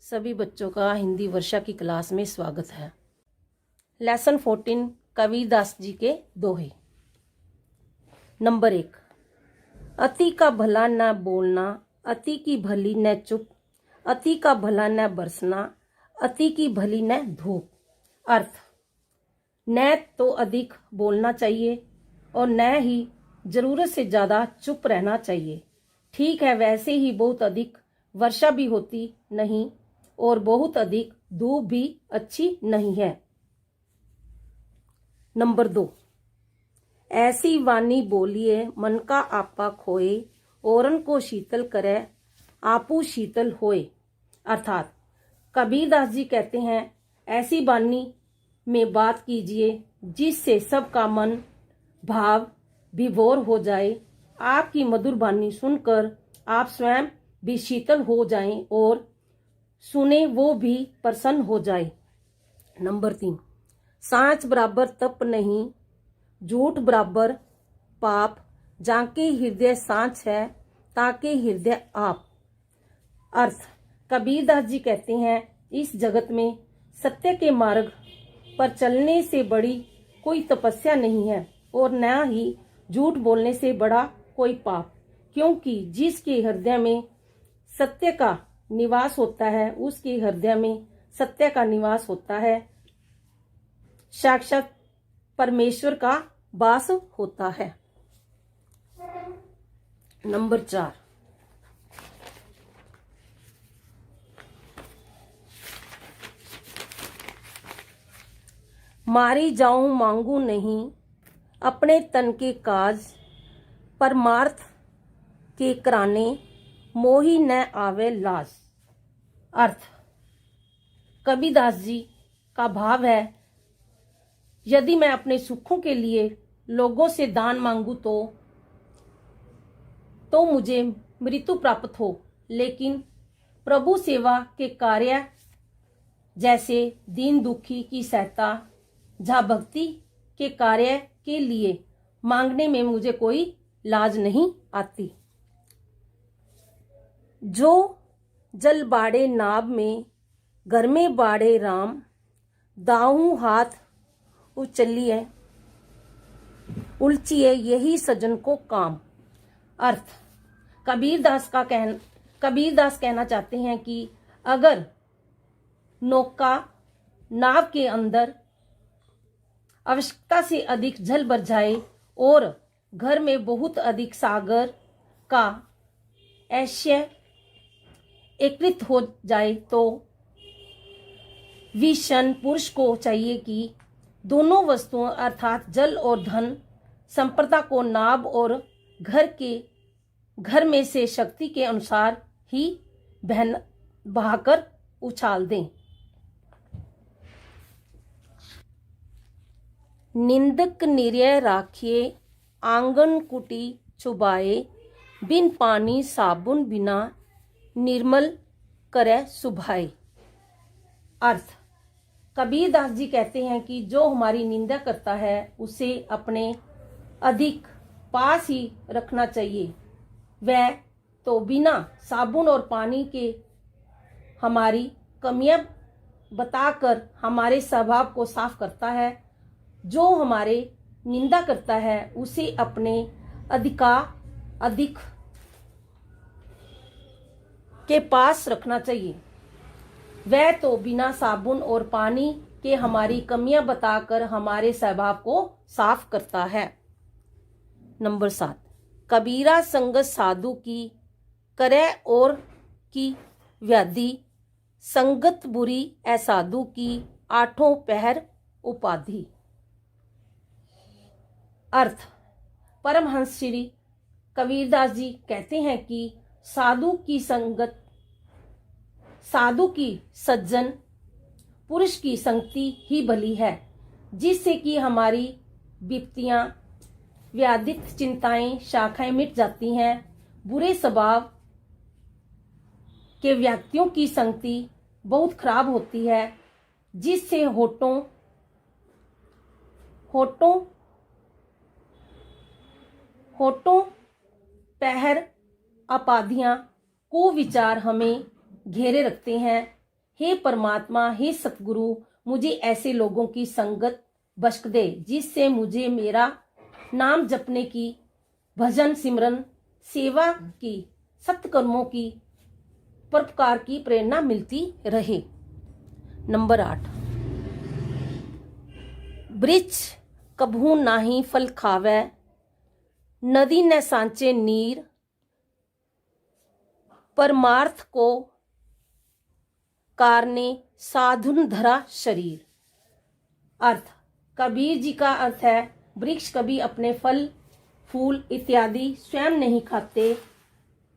सभी बच्चों का हिंदी वर्षा की क्लास में स्वागत है। लेसन 14 कबीरदास जी के दोहे। नंबर 1। अति का भला न बोलना, अति की भली न चुप, अति का भला न बरसना, अति की भली न धूप। अर्थ, न तो अधिक बोलना चाहिए और न ही जरूरत से ज्यादा चुप रहना चाहिए। ठीक है, वैसे ही बहुत अधिक वर्षा भी होती नहीं और बहुत अधिक धूप भी अच्छी नहीं है। नंबर 2। ऐसी वाणी बोलिए मन का आपा खोए, औरन को शीतल करे आपू शीतल होए। अर्थात कबीरदास जी कहते हैं, ऐसी वाणी में बात कीजिए जिससे सबका मन भाव विभोर हो जाए। आपकी मधुर वाणी सुनकर आप स्वयं भी शीतल हो जाएं और सुने वो भी प्रसन्न हो जाए। नंबर 3। सांच बराबर तप नहीं, झूठ बराबर पाप, जाके हृदय सांच है ताके हृदय आप। अर्थ, कबीरदास जी कहते हैं, इस जगत में सत्य के मार्ग पर चलने से बड़ी कोई तपस्या नहीं है और न ही झूठ बोलने से बड़ा कोई पाप, क्योंकि जिसके हृदय में सत्य का निवास होता है उसके हृदय में सत्य का निवास होता है, साक्षात परमेश्वर का वास होता है। नंबर 4। मारी जाऊं मांगू नहीं, अपने तन के काज, परमार्थ के कराने मोही न आवे लाज। अर्थ, कबीरदास जी का भाव है, यदि मैं अपने सुखों के लिए लोगों से दान मांगू तो मुझे मृत्यु प्राप्त हो, लेकिन प्रभु सेवा के कार्य जैसे दीन दुखी की सहायता, जहाँ भक्ति के कार्य के लिए मांगने में मुझे कोई लाज नहीं आती। जो जल बाड़े नाव में, घर में बाड़े राम, दाऊं हाथ उचलिए उलचिए यही सजन को काम। अर्थ, कबीरदास कहना चाहते हैं कि अगर नौका नाव के अंदर आवश्यकता से अधिक जल भर जाए और घर में बहुत अधिक सागर का ऐश्वर्य एकत्रित हो जाए तो विषण पुरुष को चाहिए कि दोनों वस्तुओं अर्थात जल और धन संपदा को नाव और घर में से शक्ति के अनुसार ही बहाकर उछाल दें। निंदक निर्य राखिए आंगन कुटी चुबाए, बिन पानी साबुन बिना निर्मल करे सुभाए। अर्थ, कबीरदास जी कहते हैं कि जो हमारी निंदा करता है उसे अपने अधिक पास ही रखना चाहिए। वह तो बिना साबुन और पानी के हमारी कमियां बताकर हमारे स्वभाव को साफ करता है। जो हमारे निंदा करता है उसे अपने अधिक के पास रखना चाहिए। वह तो बिना साबुन और पानी के हमारी कमियां बताकर हमारे स्वभाव को साफ करता है। नंबर 7। कबीरा संगत साधु की करे और की व्याधि, संगत बुरी असाधु की आठों पहर उपाधि। अर्थ, परमहंस श्री कबीरदास जी कहते हैं कि साधु की संगत, साधु की सज्जन पुरुष की संगति ही भली है, जिससे कि हमारी विपत्तियां व्याधित चिंताएं शाखाएं मिट जाती हैं। बुरे स्वभाव के व्यक्तियों की संगति बहुत खराब होती है, जिससे होठों पहर उपाधियां को विचार हमें घेरे रखते हैं। हे परमात्मा, हे सतगुरु, मुझे ऐसे लोगों की संगत बख्श दे जिससे मुझे मेरा नाम जपने की, भजन सिमरन, सेवा की, सत्कर्मों की परोपकार की प्रेरणा मिलती रहे। नंबर 8, वृक्ष कभू नाही फल खावे, नदी न सांचे नीर, परमार्थ को कारने साधुन धरा शरीर। अर्थ, कबीर जी का अर्थ है, वृक्ष कभी अपने फल फूल इत्यादि स्वयं नहीं खाते,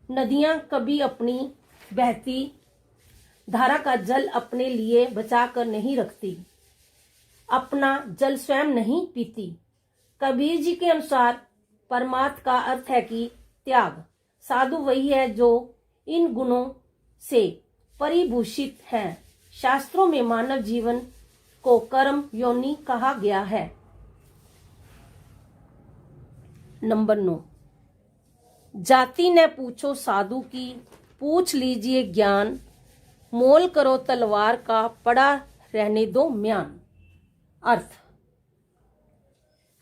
नदियां कभी अपनी बहती धारा का जल अपने लिए बचा कर नहीं रखती, अपना जल स्वयं नहीं पीती। कबीर जी के अनुसार परमार्थ का अर्थ है कि त्याग। साधु वही है जो इन गुणों से परिभूषित है। शास्त्रों में मानव जीवन को कर्म योनि कहा गया है। नंबर 9, जाति न पूछो साधु की, पूछ लीजिए ज्ञान, मोल करो तलवार का, पड़ा रहने दो म्यान। अर्थ,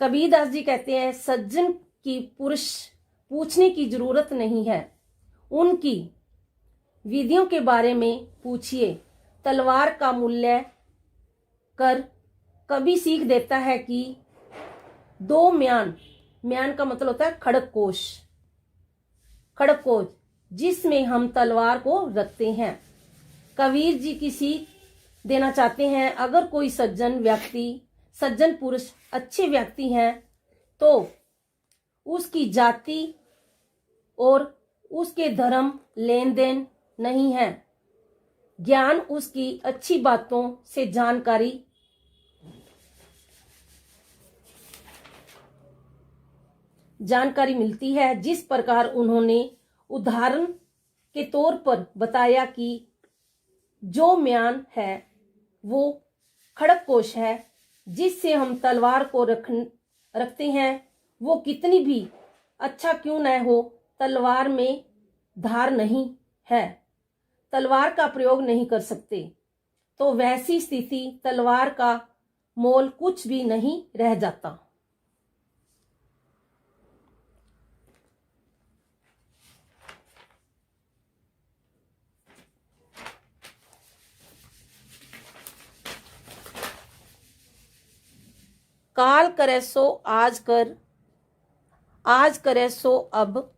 कबीरदास जी कहते हैं, सज्जन की पुरुष पूछने की जरूरत नहीं है, उनकी विधियों के बारे में पूछिए। तलवार का मूल्य कर कभी सीख देता है कि दो म्यान, म्यान का मतलब होता है खड़गकोश, खड़गकोश जिसमें हम तलवार को रखते हैं। कबीर जी की सीख देना चाहते हैं, अगर कोई सज्जन व्यक्ति, सज्जन पुरुष अच्छे व्यक्ति हैं तो उसकी जाति और उसके धर्म लेन देन नहीं है। ज्ञान उसकी अच्छी बातों से जानकारी मिलती है। जिस प्रकार उन्होंने उदाहरण के तौर पर बताया कि जो म्यान है वो खड़गकोश है, जिससे हम तलवार को रखते हैं, वो कितनी भी अच्छा क्यों न हो, तलवार में धार नहीं है, तलवार का प्रयोग नहीं कर सकते, तो वैसी स्थिति तलवार का मोल कुछ भी नहीं रह जाता। काल करे सो आज कर, आज करे सो अब,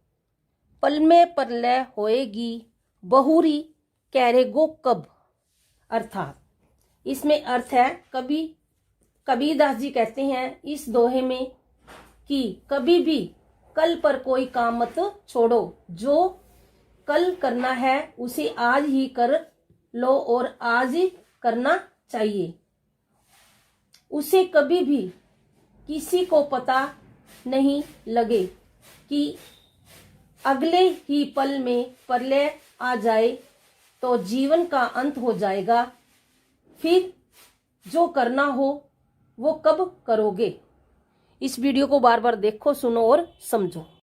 पल में प्रलय होएगी, बहुरी करेगो कब। अर्थात इसमें अर्थ है, कबीरदास जी कहते हैं इस दोहे में कि कभी भी कल पर कोई काम मत छोड़ो, जो कल करना है उसे आज ही कर लो और आज ही करना चाहिए। उसे कभी भी किसी को पता नहीं लगे कि अगले ही पल में प्रलय आ जाए तो जीवन का अंत हो जाएगा, फिर जो करना हो वो कब करोगे। इस वीडियो को बार बार देखो, सुनो और समझो।